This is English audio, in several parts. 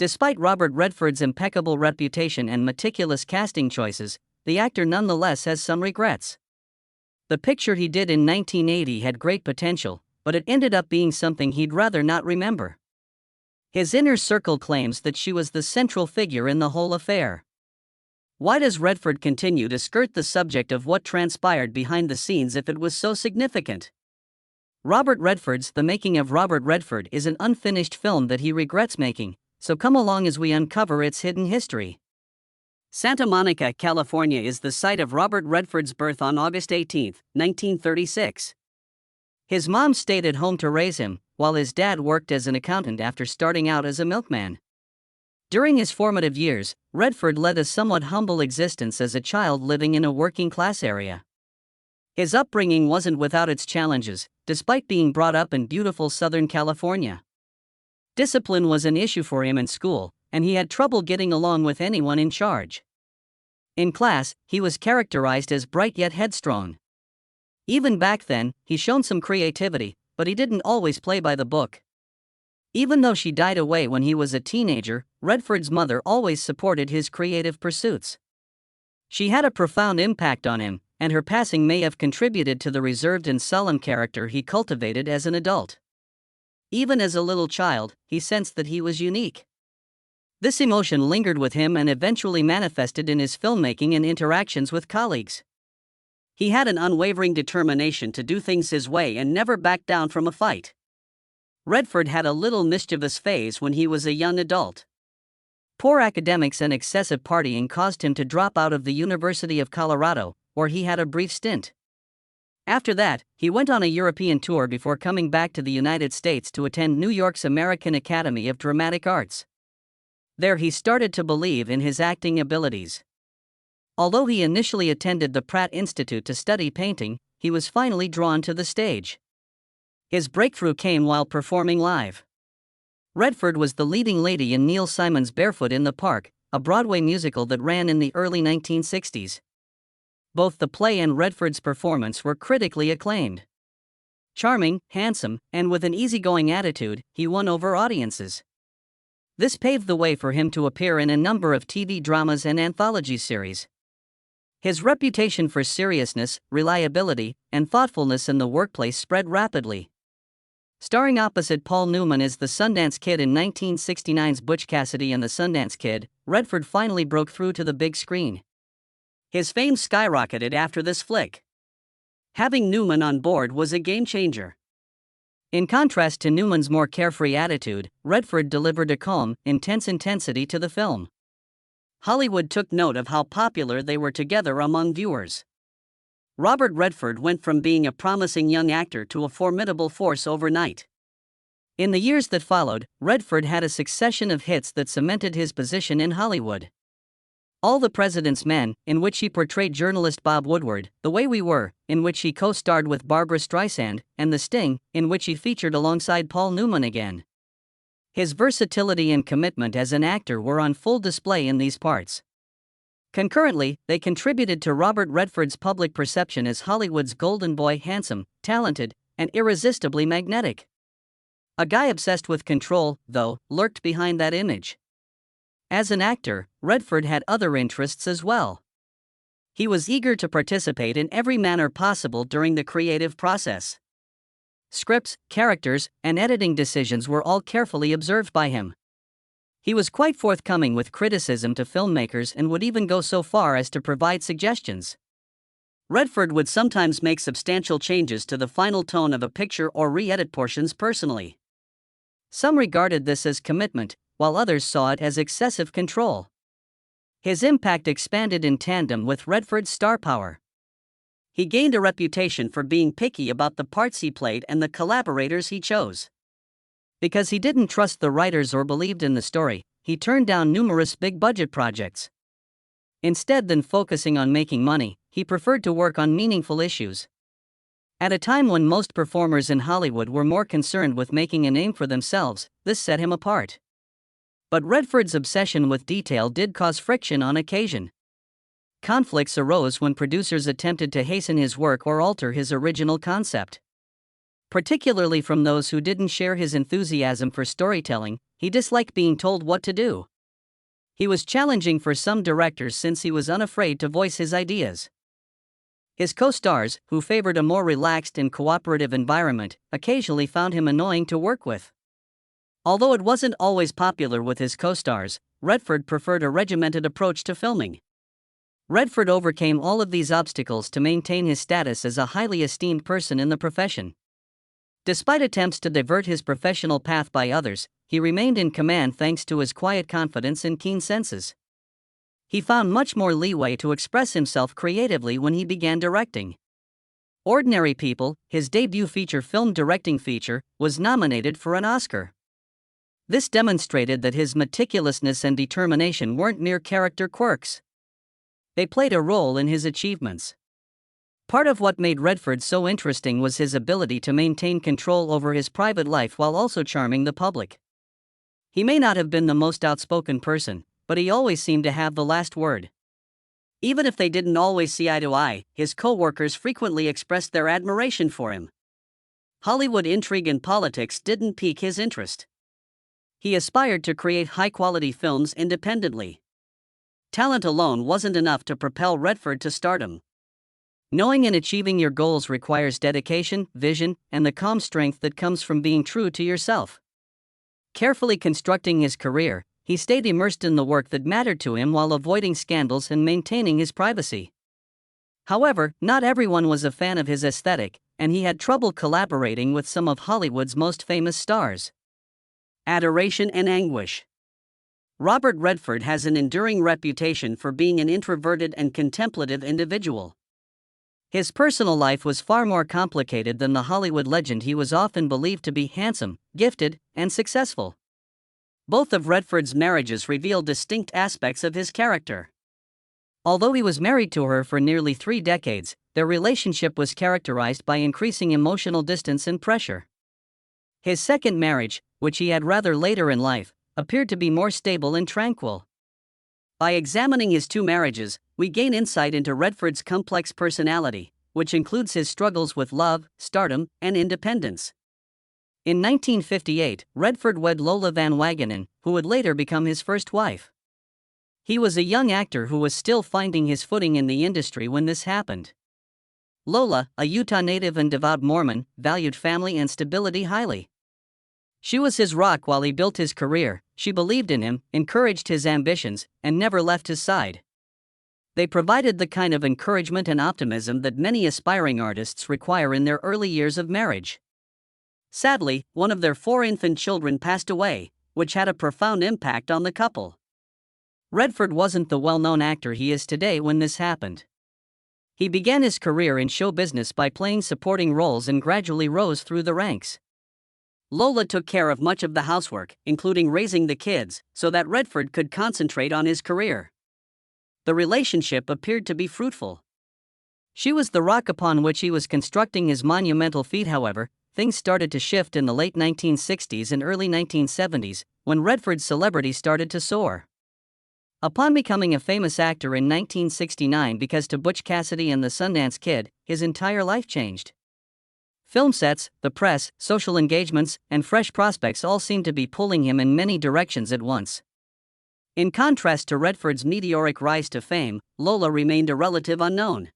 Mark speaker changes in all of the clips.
Speaker 1: Despite Robert Redford's impeccable reputation and meticulous casting choices, the actor nonetheless has some regrets. The picture he did in 1980 had great potential, but it ended up being something he'd rather not remember. His inner circle claims that she was the central figure in the whole affair. Why does Redford continue to skirt the subject of what transpired behind the scenes if it was so significant? Robert Redford's The Making of Robert Redford is an unfinished film that he regrets making, so come along as we uncover its hidden history. Santa Monica, California is the site of Robert Redford's birth on August 18, 1936. His mom stayed at home to raise him, while his dad worked as an accountant after starting out as a milkman. During his formative years, Redford led a somewhat humble existence as a child living in a working-class area. His upbringing wasn't without its challenges, despite being brought up in beautiful Southern California. Discipline was an issue for him in school, and he had trouble getting along with anyone in charge. In class, he was characterized as bright yet headstrong. Even back then, he showed some creativity, but he didn't always play by the book. Even though she died away when he was a teenager, Redford's mother always supported his creative pursuits. She had a profound impact on him, and her passing may have contributed to the reserved and solemn character he cultivated as an adult. Even as a little child, he sensed that he was unique. This emotion lingered with him and eventually manifested in his filmmaking and interactions with colleagues. He had an unwavering determination to do things his way and never back down from a fight. Redford had a little mischievous phase when he was a young adult. Poor academics and excessive partying caused him to drop out of the University of Colorado, where he had a brief stint. After that, he went on a European tour before coming back to the United States to attend New York's American Academy of Dramatic Arts. There he started to believe in his acting abilities. Although he initially attended the Pratt Institute to study painting, he was finally drawn to the stage. His breakthrough came while performing live. Redford was the leading lady in Neil Simon's Barefoot in the Park, a Broadway musical that ran in the early 1960s. Both the play and Redford's performance were critically acclaimed. Charming, handsome, and with an easygoing attitude, he won over audiences. This paved the way for him to appear in a number of TV dramas and anthology series. His reputation for seriousness, reliability, and thoughtfulness in the workplace spread rapidly. Starring opposite Paul Newman as the Sundance Kid in 1969's Butch Cassidy and the Sundance Kid, Redford finally broke through to the big screen. His fame skyrocketed after this flick. Having Newman on board was a game-changer. In contrast to Newman's more carefree attitude, Redford delivered a calm, intense intensity to the film. Hollywood took note of how popular they were together among viewers. Robert Redford went from being a promising young actor to a formidable force overnight. In the years that followed, Redford had a succession of hits that cemented his position in Hollywood. All the President's Men, in which he portrayed journalist Bob Woodward, The Way We Were, in which he co-starred with Barbra Streisand, and The Sting, in which he featured alongside Paul Newman again. His versatility and commitment as an actor were on full display in these parts. Concurrently, they contributed to Robert Redford's public perception as Hollywood's golden boy, handsome, talented, and irresistibly magnetic. A guy obsessed with control, though, lurked behind that image. As an actor, Redford had other interests as well. He was eager to participate in every manner possible during the creative process. Scripts, characters, and editing decisions were all carefully observed by him. He was quite forthcoming with criticism to filmmakers and would even go so far as to provide suggestions. Redford would sometimes make substantial changes to the final tone of a picture or re-edit portions personally. Some regarded this as commitment, while others saw it as excessive control. His impact expanded in tandem with Redford's star power. He gained a reputation for being picky about the parts he played and the collaborators he chose. Because he didn't trust the writers or believed in the story, he turned down numerous big-budget projects. Instead than focusing on making money, he preferred to work on meaningful issues. At a time when most performers in Hollywood were more concerned with making a name for themselves, this set him apart. But Redford's obsession with detail did cause friction on occasion. Conflicts arose when producers attempted to hasten his work or alter his original concept. Particularly from those who didn't share his enthusiasm for storytelling, he disliked being told what to do. He was challenging for some directors since he was unafraid to voice his ideas. His co-stars, who favored a more relaxed and cooperative environment, occasionally found him annoying to work with. Although it wasn't always popular with his co-stars, Redford preferred a regimented approach to filming. Redford overcame all of these obstacles to maintain his status as a highly esteemed person in the profession. Despite attempts to divert his professional path by others, he remained in command thanks to his quiet confidence and keen senses. He found much more leeway to express himself creatively when he began directing. Ordinary People, his debut feature film directing feature, was nominated for an Oscar. This demonstrated that his meticulousness and determination weren't mere character quirks. They played a role in his achievements. Part of what made Redford so interesting was his ability to maintain control over his private life while also charming the public. He may not have been the most outspoken person, but he always seemed to have the last word. Even if they didn't always see eye to eye, his co-workers frequently expressed their admiration for him. Hollywood intrigue and politics didn't pique his interest. He aspired to create high-quality films independently. Talent alone wasn't enough to propel Redford to stardom. Knowing and achieving your goals requires dedication, vision, and the calm strength that comes from being true to yourself. Carefully constructing his career, he stayed immersed in the work that mattered to him while avoiding scandals and maintaining his privacy. However, not everyone was a fan of his aesthetic, and he had trouble collaborating with some of Hollywood's most famous stars. Adoration and anguish. Robert Redford has an enduring reputation for being an introverted and contemplative individual. His personal life was far more complicated than the Hollywood legend. He was often believed to be handsome, gifted, and successful. Both of Redford's marriages reveal distinct aspects of his character. Although he was married to her for nearly 3 decades, their relationship was characterized by increasing emotional distance and pressure. His second marriage, which he had rather later in life, appeared to be more stable and tranquil. By examining his 2 marriages, we gain insight into Redford's complex personality, which includes his struggles with love, stardom, and independence. In 1958, Redford wed Lola Van Wagenen, who would later become his first wife. He was a young actor who was still finding his footing in the industry when this happened. Lola, a Utah native and devout Mormon, valued family and stability highly. She was his rock while he built his career. She believed in him, encouraged his ambitions, and never left his side. They provided the kind of encouragement and optimism that many aspiring artists require in their early years of marriage. Sadly, one of their 4 infant children passed away, which had a profound impact on the couple. Redford wasn't the well-known actor he is today when this happened. He began his career in show business by playing supporting roles and gradually rose through the ranks. Lola took care of much of the housework, including raising the kids, so that Redford could concentrate on his career. The relationship appeared to be fruitful. She was the rock upon which he was constructing his monumental feat. However, things started to shift in the late 1960s and early 1970s, when Redford's celebrity started to soar. Upon becoming a famous actor in 1969 because to Butch Cassidy and the Sundance Kid, his entire life changed. Film sets, the press, social engagements, and fresh prospects all seemed to be pulling him in many directions at once. In contrast to Redford's meteoric rise to fame, Lola remained a relative unknown.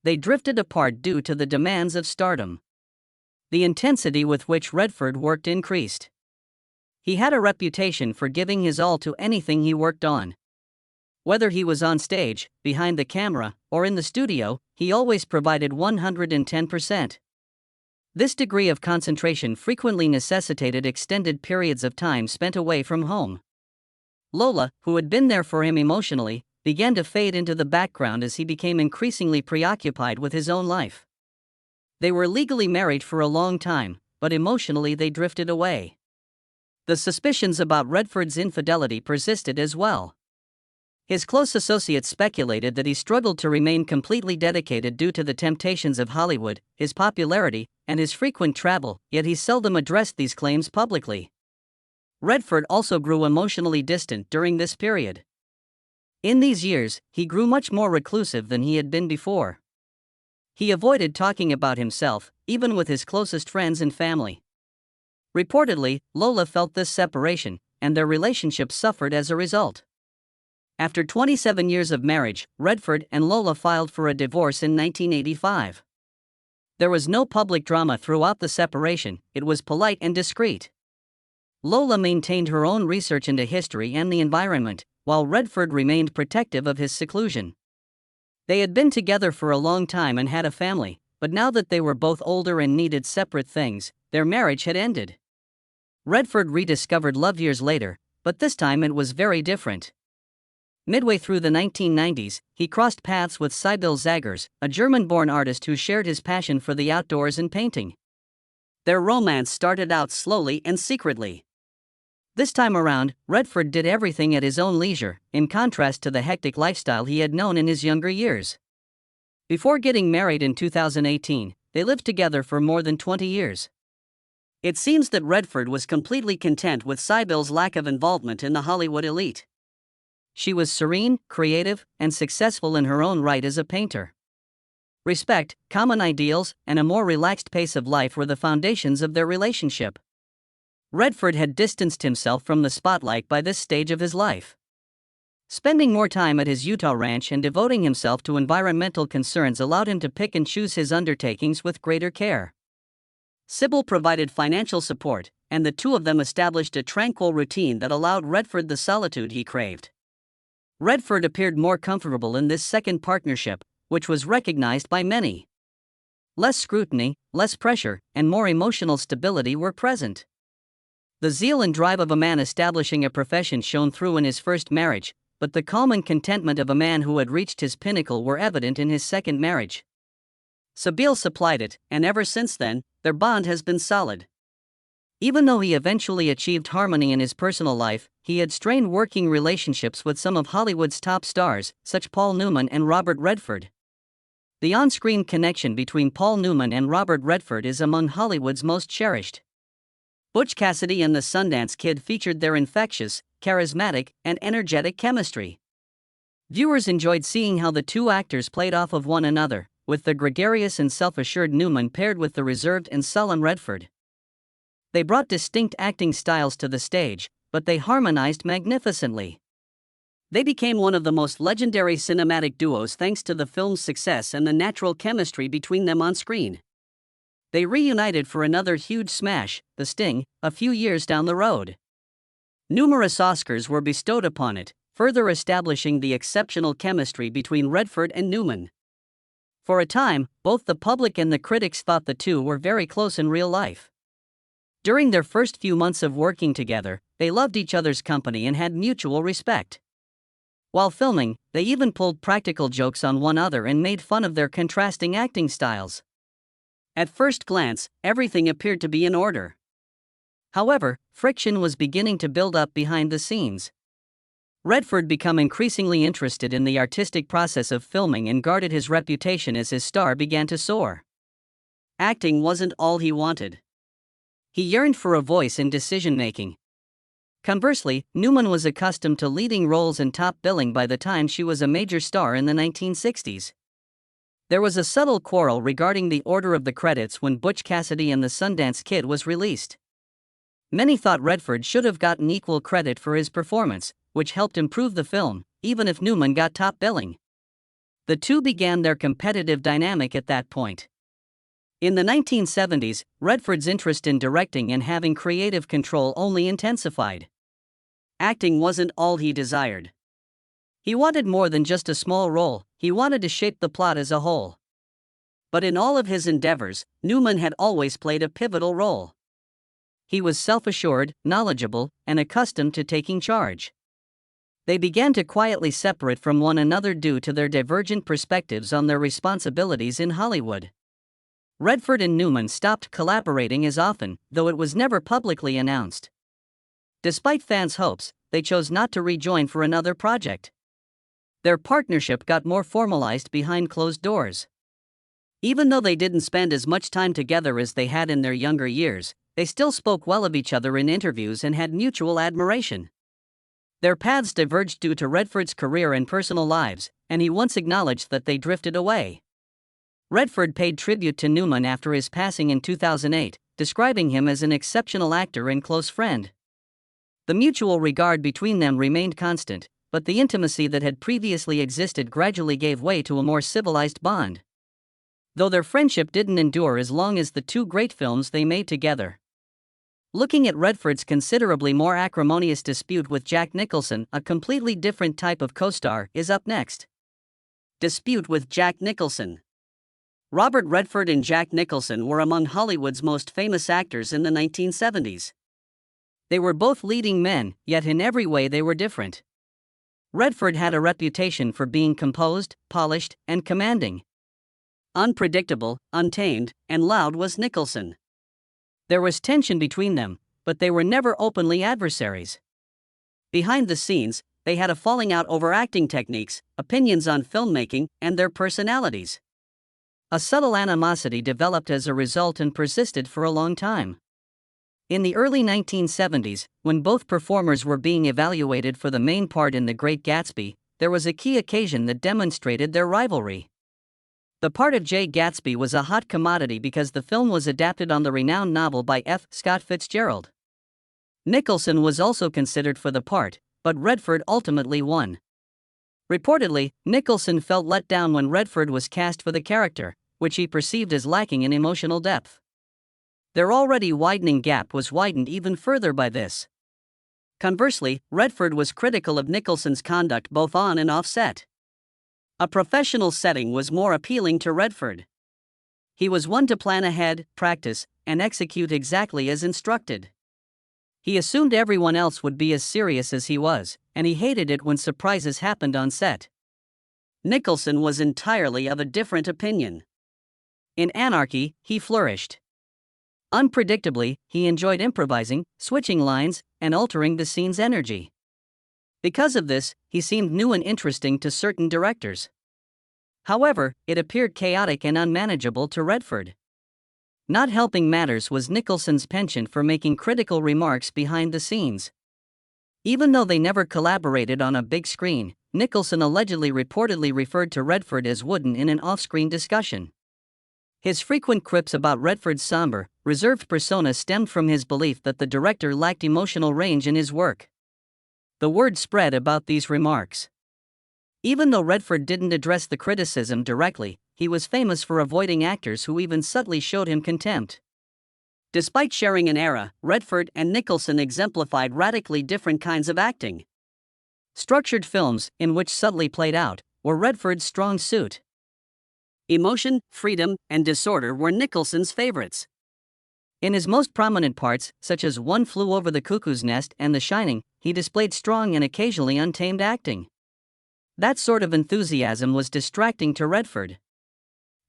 Speaker 1: They drifted apart due to the demands of stardom. The intensity with which Redford worked increased. He had a reputation for giving his all to anything he worked on. Whether he was on stage, behind the camera, or in the studio, he always provided 110%. This degree of concentration frequently necessitated extended periods of time spent away from home. Lola, who had been there for him emotionally, began to fade into the background as he became increasingly preoccupied with his own life. They were legally married for a long time, but emotionally they drifted away. The suspicions about Redford's infidelity persisted as well. His close associates speculated that he struggled to remain completely dedicated due to the temptations of Hollywood, his popularity, and his frequent travel, yet he seldom addressed these claims publicly. Redford also grew emotionally distant during this period. In these years, he grew much more reclusive than he had been before. He avoided talking about himself, even with his closest friends and family. Reportedly, Lola felt this separation, and their relationship suffered as a result. After 27 years of marriage, Redford and Lola filed for a divorce in 1985. There was no public drama throughout the separation, it was polite and discreet. Lola maintained her own research into history and the environment, while Redford remained protective of his seclusion. They had been together for a long time and had a family, but now that they were both older and needed separate things, their marriage had ended. Redford rediscovered love years later, but this time it was very different. Midway through the 1990s, he crossed paths with Sybil Zaggers, a German-born artist who shared his passion for the outdoors and painting. Their romance started out slowly and secretly. This time around, Redford did everything at his own leisure, in contrast to the hectic lifestyle he had known in his younger years. Before getting married in 2018, they lived together for more than 20 years. It seems that Redford was completely content with Sybil's lack of involvement in the Hollywood elite. She was serene, creative, and successful in her own right as a painter. Respect, common ideals, and a more relaxed pace of life were the foundations of their relationship. Redford had distanced himself from the spotlight by this stage of his life. Spending more time at his Utah ranch and devoting himself to environmental concerns allowed him to pick and choose his undertakings with greater care. Sybil provided financial support, and the two of them established a tranquil routine that allowed Redford the solitude he craved. Redford appeared more comfortable in this second partnership, which was recognized by many. Less scrutiny, less pressure, and more emotional stability were present. The zeal and drive of a man establishing a profession shone through in his first marriage, but the calm and contentment of a man who had reached his pinnacle were evident in his second marriage. Sybil supplied it, and ever since then, their bond has been solid. Even though he eventually achieved harmony in his personal life, he had strained working relationships with some of Hollywood's top stars, such Paul Newman and Robert Redford. The on-screen connection between Paul Newman and Robert Redford is among Hollywood's most cherished. Butch Cassidy and the Sundance Kid featured their infectious, charismatic, and energetic chemistry. Viewers enjoyed seeing how the two actors played off of one another, with the gregarious and self-assured Newman paired with the reserved and sullen Redford. They brought distinct acting styles to the stage, but they harmonized magnificently. They became one of the most legendary cinematic duos thanks to the film's success and the natural chemistry between them on screen. They reunited for another huge smash, The Sting, a few years down the road. Numerous Oscars were bestowed upon it, further establishing the exceptional chemistry between Redford and Newman. For a time, both the public and the critics thought the two were very close in real life. During their first few months of working together, they loved each other's company and had mutual respect. While filming, they even pulled practical jokes on one another and made fun of their contrasting acting styles. At first glance, everything appeared to be in order. However, friction was beginning to build up behind the scenes. Redford became increasingly interested in the artistic process of filming and guarded his reputation as his star began to soar. Acting wasn't all he wanted. He yearned for a voice in decision-making. Conversely, Newman was accustomed to leading roles and top billing by the time she was a major star in the 1960s. There was a subtle quarrel regarding the order of the credits when Butch Cassidy and the Sundance Kid was released. Many thought Redford should have gotten equal credit for his performance, which helped improve the film, even if Newman got top billing. The two began their competitive dynamic at that point. In the 1970s, Redford's interest in directing and having creative control only intensified. Acting wasn't all he desired. He wanted more than just a small role, he wanted to shape the plot as a whole. But in all of his endeavors, Newman had always played a pivotal role. He was self-assured, knowledgeable, and accustomed to taking charge. They began to quietly separate from one another due to their divergent perspectives on their responsibilities in Hollywood. Redford and Newman stopped collaborating as often, though it was never publicly announced. Despite fans' hopes, they chose not to rejoin for another project. Their partnership got more formalized behind closed doors. Even though they didn't spend as much time together as they had in their younger years, they still spoke well of each other in interviews and had mutual admiration. Their paths diverged due to Redford's career and personal lives, and he once acknowledged that they drifted away. Redford paid tribute to Newman after his passing in 2008, describing him as an exceptional actor and close friend. The mutual regard between them remained constant, but the intimacy that had previously existed gradually gave way to a more civilized bond. Though their friendship didn't endure as long as the two great films they made together. Looking at Redford's considerably more acrimonious dispute with Jack Nicholson, a completely different type of co-star, is up next. Dispute with Jack Nicholson. Robert Redford and Jack Nicholson were among Hollywood's most famous actors in the 1970s. They were both leading men, yet in every way they were different. Redford had a reputation for being composed, polished, and commanding. Unpredictable, untamed, and loud was Nicholson. There was tension between them, but they were never openly adversaries. Behind the scenes, they had a falling out over acting techniques, opinions on filmmaking, and their personalities. A subtle animosity developed as a result and persisted for a long time. In the early 1970s, when both performers were being evaluated for the main part in The Great Gatsby, there was a key occasion that demonstrated their rivalry. The part of Jay Gatsby was a hot commodity because the film was adapted on the renowned novel by F. Scott Fitzgerald. Nicholson was also considered for the part, but Redford ultimately won. Reportedly, Nicholson felt let down when Redford was cast for the character, which he perceived as lacking in emotional depth. Their already widening gap was widened even further by this. Conversely, Redford was critical of Nicholson's conduct both on and off set. A professional setting was more appealing to Redford. He was one to plan ahead, practice, and execute exactly as instructed. He assumed everyone else would be as serious as he was, and he hated it when surprises happened on set. Nicholson was entirely of a different opinion. In Anarchy, he flourished. Unpredictably, he enjoyed improvising, switching lines, and altering the scene's energy. Because of this, he seemed new and interesting to certain directors. However, it appeared chaotic and unmanageable to Redford. Not helping matters was Nicholson's penchant for making critical remarks behind the scenes. Even though they never collaborated on a big screen, Nicholson allegedly reportedly referred to Redford as wooden in an off-screen discussion. His frequent quips about Redford's somber, reserved persona stemmed from his belief that the director lacked emotional range in his work. The word spread about these remarks. Even though Redford didn't address the criticism directly, he was famous for avoiding actors who even subtly showed him contempt. Despite sharing an era, Redford and Nicholson exemplified radically different kinds of acting. Structured films, in which subtly played out, were Redford's strong suit. Emotion, freedom, and disorder were Nicholson's favorites. In his most prominent parts, such as One Flew Over the Cuckoo's Nest and The Shining, he displayed strong and occasionally untamed acting. That sort of enthusiasm was distracting to Redford.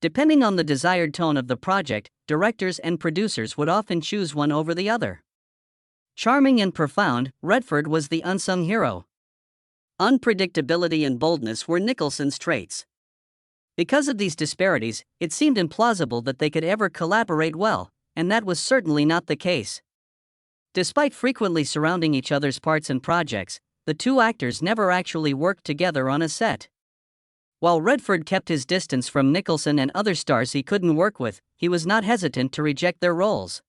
Speaker 1: Depending on the desired tone of the project, directors and producers would often choose one over the other. Charming and profound, Redford was the unsung hero. Unpredictability and boldness were Nicholson's traits. Because of these disparities, it seemed implausible that they could ever collaborate well, and that was certainly not the case. Despite frequently surrounding each other's parts and projects, the two actors never actually worked together on a set. While Redford kept his distance from Nicholson and other stars he couldn't work with, he was not hesitant to reject their roles.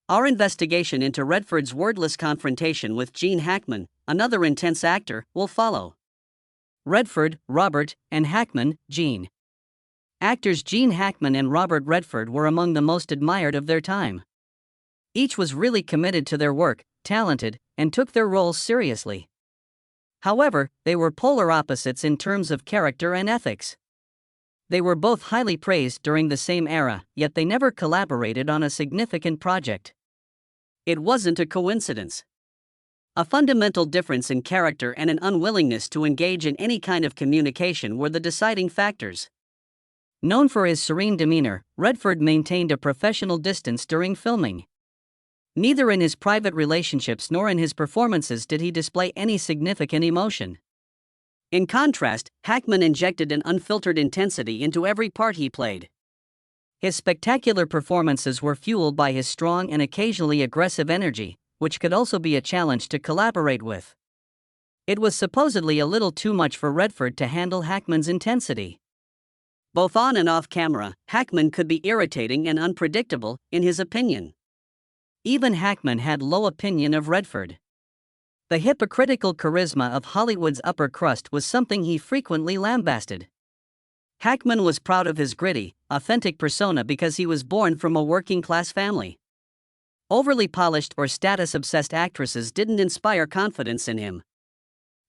Speaker 1: Our investigation into Redford's wordless confrontation with Gene Hackman, another intense actor, will follow. Redford, Robert, and Hackman, Gene. Actors Gene Hackman and Robert Redford were among the most admired of their time. Each was really committed to their work, talented, and took their roles seriously. However, they were polar opposites in terms of character and ethics. They were both highly praised during the same era, yet they never collaborated on a significant project. It wasn't a coincidence. A fundamental difference in character and an unwillingness to engage in any kind of communication were the deciding factors. Known for his serene demeanor, Redford maintained a professional distance during filming. Neither in his private relationships nor in his performances did he display any significant emotion. In contrast, Hackman injected an unfiltered intensity into every part he played. His spectacular performances were fueled by his strong and occasionally aggressive energy, which could also be a challenge to collaborate with. It was supposedly a little too much for Redford to handle Hackman's intensity. Both on and off camera, Hackman could be irritating and unpredictable, in his opinion. Even Hackman had low opinion of Redford. The hypocritical charisma of Hollywood's upper crust was something he frequently lambasted. Hackman was proud of his gritty, authentic persona because he was born from a working-class family. Overly polished or status-obsessed actresses didn't inspire confidence in him.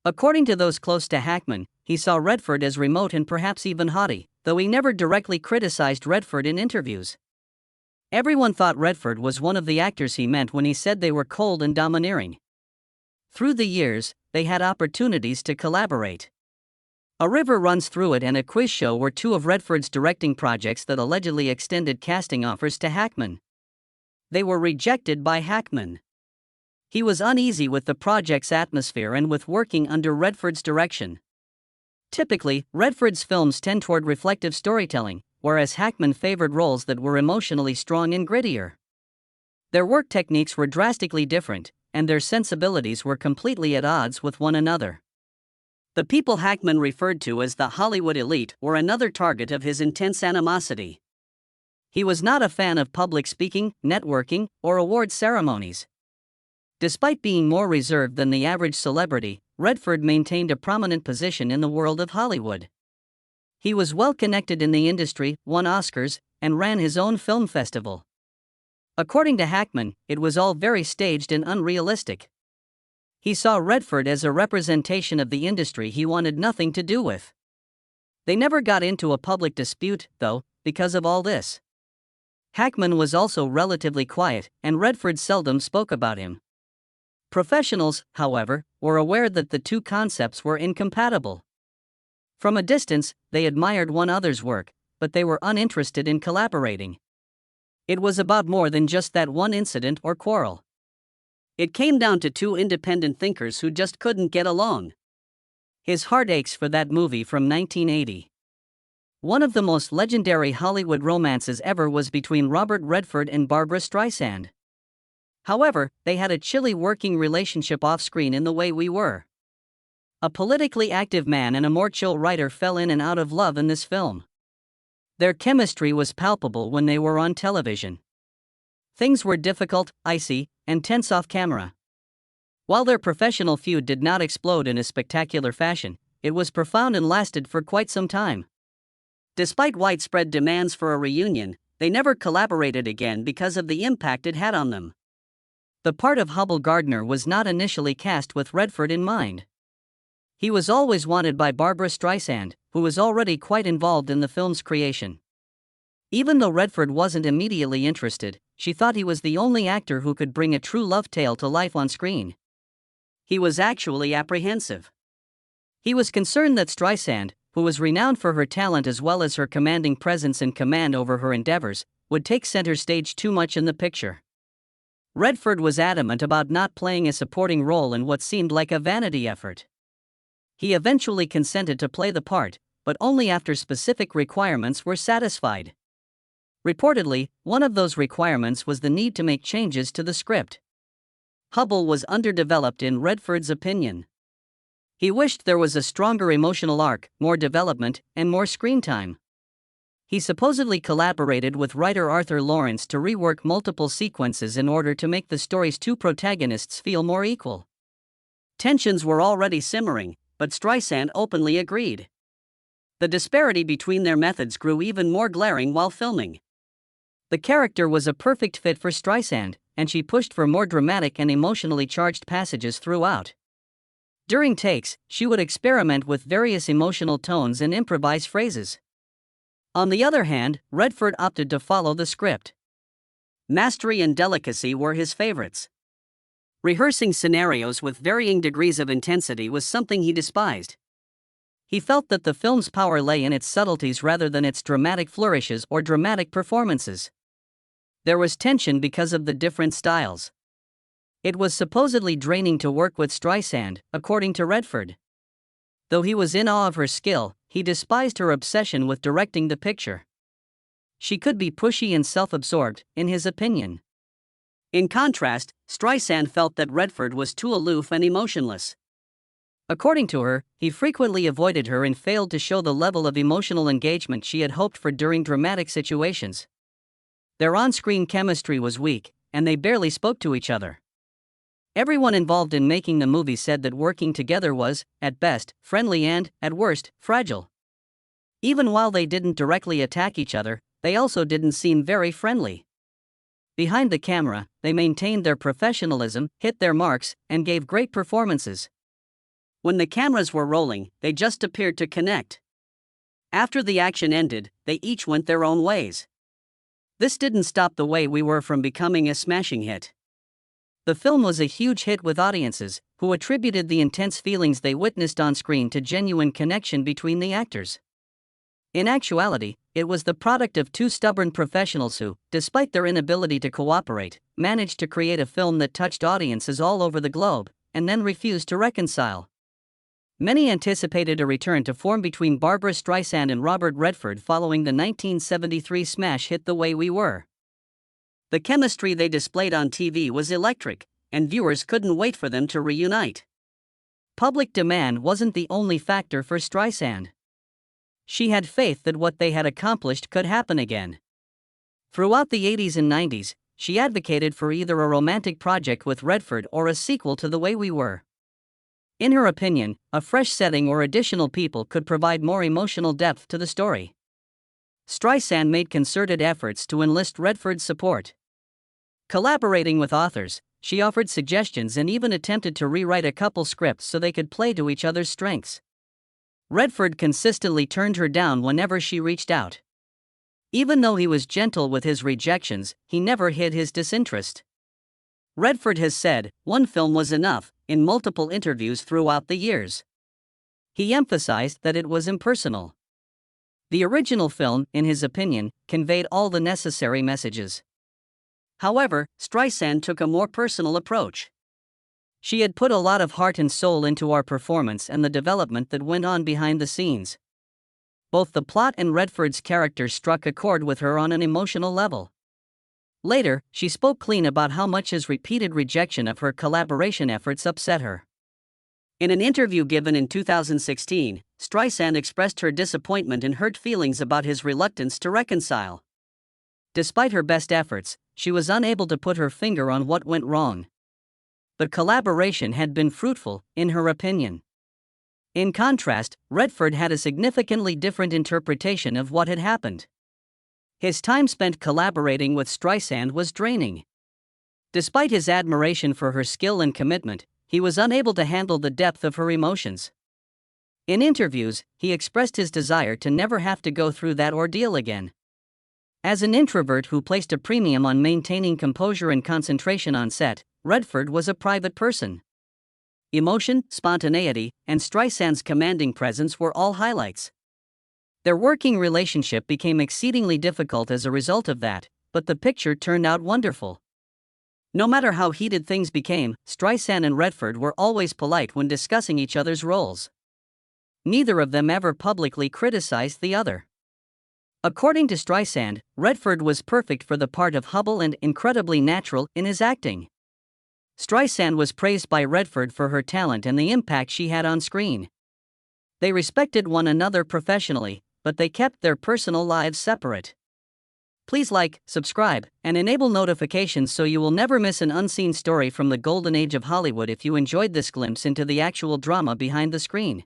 Speaker 1: According to those close to Hackman, he saw Redford as remote and perhaps even haughty, though he never directly criticized Redford in interviews. Everyone thought Redford was one of the actors he meant when he said they were cold and domineering. Through the years, they had opportunities to collaborate. A River Runs Through It and A Quiz Show were two of Redford's directing projects that allegedly extended casting offers to Hackman. They were rejected by Hackman. He was uneasy with the project's atmosphere and with working under Redford's direction. Typically, Redford's films tend toward reflective storytelling, whereas Hackman favored roles that were emotionally strong and grittier. Their work techniques were drastically different, and their sensibilities were completely at odds with one another. The people Hackman referred to as the Hollywood elite were another target of his intense animosity. He was not a fan of public speaking, networking, or award ceremonies. Despite being more reserved than the average celebrity, Redford maintained a prominent position in the world of Hollywood. He was well connected in the industry, won Oscars, and ran his own film festival. According to Hackman, it was all very staged and unrealistic. He saw Redford as a representation of the industry he wanted nothing to do with. They never got into a public dispute, though, because of all this. Hackman was also relatively quiet, and Redford seldom spoke about him. Professionals, however, were aware that the two concepts were incompatible. From a distance, they admired one another's work, but they were uninterested in collaborating. It was about more than just that one incident or quarrel. It came down to two independent thinkers who just couldn't get along. His heart aches for that movie from 1980. One of the most legendary Hollywood romances ever was between Robert Redford and Barbra Streisand. However, they had a chilly working relationship off-screen in The Way We Were. A politically active man and a more chill writer fell in and out of love in this film. Their chemistry was palpable when they were on television. Things were difficult, icy, and tense off camera. While their professional feud did not explode in a spectacular fashion, it was profound and lasted for quite some time. Despite widespread demands for a reunion, they never collaborated again because of the impact it had on them. The part of Hubble Gardner was not initially cast with Redford in mind. He was always wanted by Barbra Streisand, who was already quite involved in the film's creation. Even though Redford wasn't immediately interested, she thought he was the only actor who could bring a true love tale to life on screen. He was actually apprehensive. He was concerned that Streisand, who was renowned for her talent as well as her commanding presence and command over her endeavors, would take center stage too much in the picture. Redford was adamant about not playing a supporting role in what seemed like a vanity effort. He eventually consented to play the part, but only after specific requirements were satisfied. Reportedly, one of those requirements was the need to make changes to the script. Hubble was underdeveloped in Redford's opinion. He wished there was a stronger emotional arc, more development, and more screen time. He supposedly collaborated with writer Arthur Lawrence to rework multiple sequences in order to make the story's two protagonists feel more equal. Tensions were already simmering, but Streisand openly agreed. The disparity between their methods grew even more glaring while filming. The character was a perfect fit for Streisand, and she pushed for more dramatic and emotionally charged passages throughout. During takes, she would experiment with various emotional tones and improvise phrases. On the other hand, Redford opted to follow the script. Mastery and delicacy were his favorites. Rehearsing scenarios with varying degrees of intensity was something he despised. He felt that the film's power lay in its subtleties rather than its dramatic flourishes or dramatic performances. There was tension because of the different styles. It was supposedly draining to work with Streisand, according to Redford. Though he was in awe of her skill, he despised her obsession with directing the picture. She could be pushy and self-absorbed, in his opinion. In contrast, Streisand felt that Redford was too aloof and emotionless. According to her, he frequently avoided her and failed to show the level of emotional engagement she had hoped for during dramatic situations. Their on-screen chemistry was weak, and they barely spoke to each other. Everyone involved in making the movie said that working together was, at best, friendly and, at worst, fragile. Even while they didn't directly attack each other, they also didn't seem very friendly. Behind the camera, they maintained their professionalism, hit their marks, and gave great performances. When the cameras were rolling, they just appeared to connect. After the action ended, they each went their own ways. This didn't stop The Way We Were from becoming a smashing hit. The film was a huge hit with audiences, who attributed the intense feelings they witnessed on screen to genuine connection between the actors. In actuality, it was the product of two stubborn professionals who, despite their inability to cooperate, managed to create a film that touched audiences all over the globe, and then refused to reconcile. Many anticipated a return to form between Barbra Streisand and Robert Redford following the 1973 smash hit The Way We Were. The chemistry they displayed on TV was electric, and viewers couldn't wait for them to reunite. Public demand wasn't the only factor for Streisand. She had faith that what they had accomplished could happen again. Throughout the 80s and 90s, she advocated for either a romantic project with Redford or a sequel to The Way We Were. In her opinion, a fresh setting or additional people could provide more emotional depth to the story. Streisand made concerted efforts to enlist Redford's support. Collaborating with authors, she offered suggestions and even attempted to rewrite a couple scripts so they could play to each other's strengths. Redford consistently turned her down whenever she reached out. Even though he was gentle with his rejections, he never hid his disinterest. Redford has said, "One film was enough," in multiple interviews throughout the years. He emphasized that it was impersonal. The original film, in his opinion, conveyed all the necessary messages. However, Streisand took a more personal approach. She had put a lot of heart and soul into our performance and the development that went on behind the scenes. Both the plot and Redford's character struck a chord with her on an emotional level. Later, she spoke clean about how much his repeated rejection of her collaboration efforts upset her. In an interview given in 2016, Streisand expressed her disappointment and hurt feelings about his reluctance to reconcile. Despite her best efforts, she was unable to put her finger on what went wrong. The collaboration had been fruitful, in her opinion. In contrast, Redford had a significantly different interpretation of what had happened. His time spent collaborating with Streisand was draining. Despite his admiration for her skill and commitment, he was unable to handle the depth of her emotions. In interviews, he expressed his desire to never have to go through that ordeal again. As an introvert who placed a premium on maintaining composure and concentration on set, Redford was a private person. Emotion, spontaneity, and Streisand's commanding presence were all highlights. Their working relationship became exceedingly difficult as a result of that, but the picture turned out wonderful. No matter how heated things became, Streisand and Redford were always polite when discussing each other's roles. Neither of them ever publicly criticized the other. According to Streisand, Redford was perfect for the part of Hubble and incredibly natural in his acting. Streisand was praised by Redford for her talent and the impact she had on screen. They respected one another professionally, but they kept their personal lives separate. Please like, subscribe, and enable notifications so you will never miss an unseen story from the golden age of Hollywood if you enjoyed this glimpse into the actual drama behind the screen.